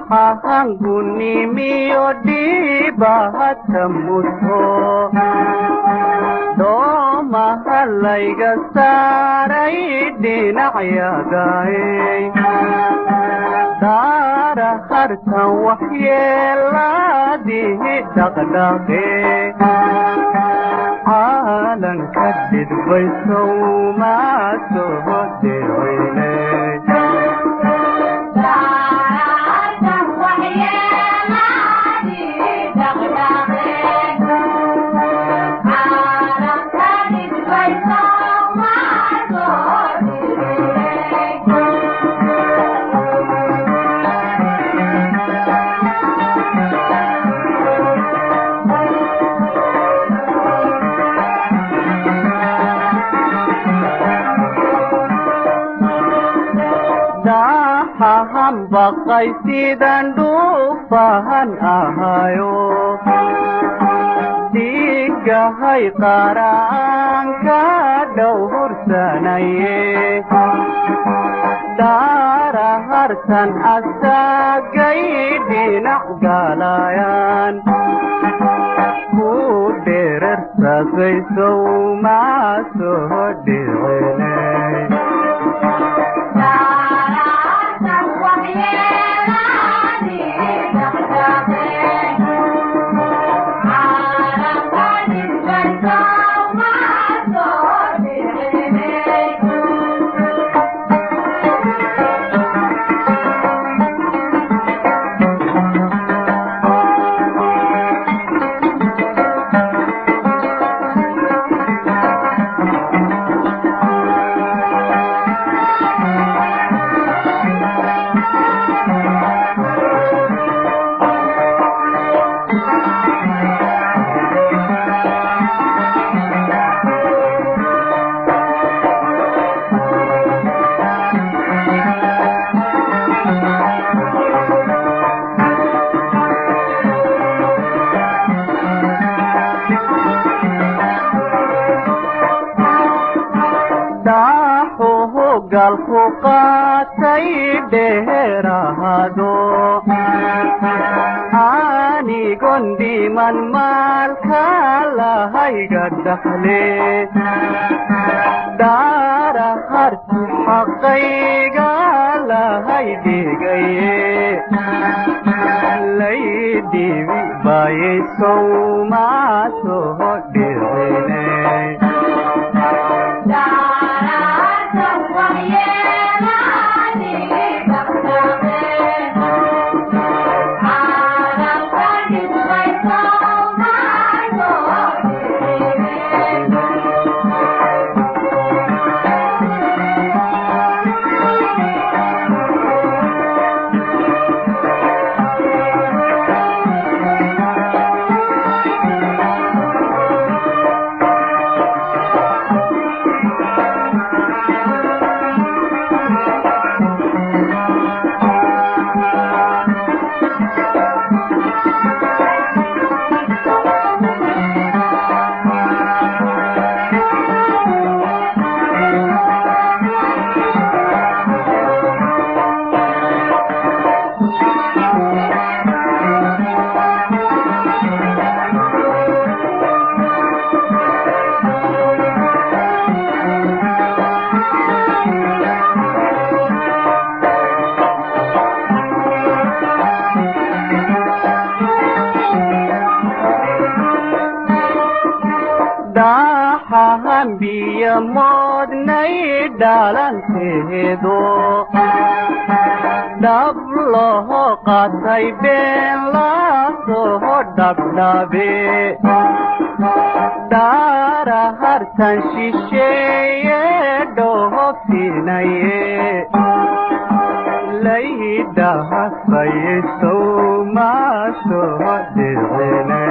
hanguni bahatamuto do mahalayga saaray dhinacyagaay daara hartan waxyeelaadihi dhaqdhaqe caalanka dhidbaysow maa soo dirweyne baqay sidaan dhuufahan ahayo dhigahay qaraanka dhowrsanaye daara hartan asagay dhinac galayaan ku dherersagaysow maa soo dhicine galku qaatay dheerahado anigon dhiman maalka lahayga dhaxle daara harti xaqayga lahay dhigaye laydhibi bayaysow maa soo dhicine biya moodnay dhalanteedo dhab loo qaatay been lasoo dhabdhabe daara hartan shisheeye dhoofinaye laydhahasaysow maa soo dhicine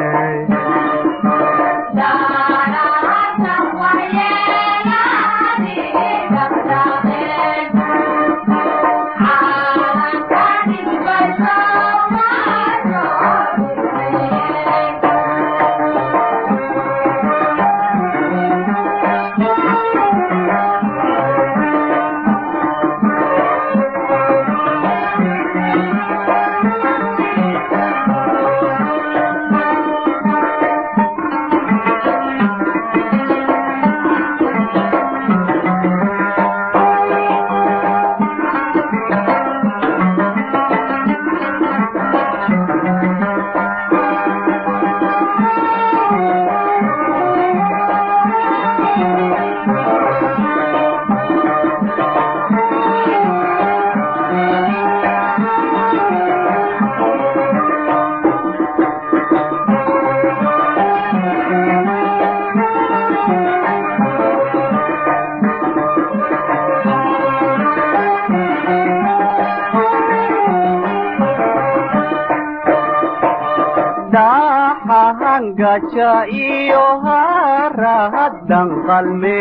dhaxahangaja iyo harahadan qalme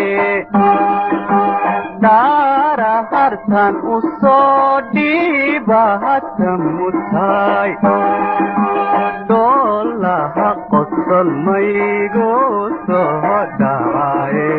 dhaara hartan u soo dhiibahata mutay dhoolaha qosol maygu soo dhacaye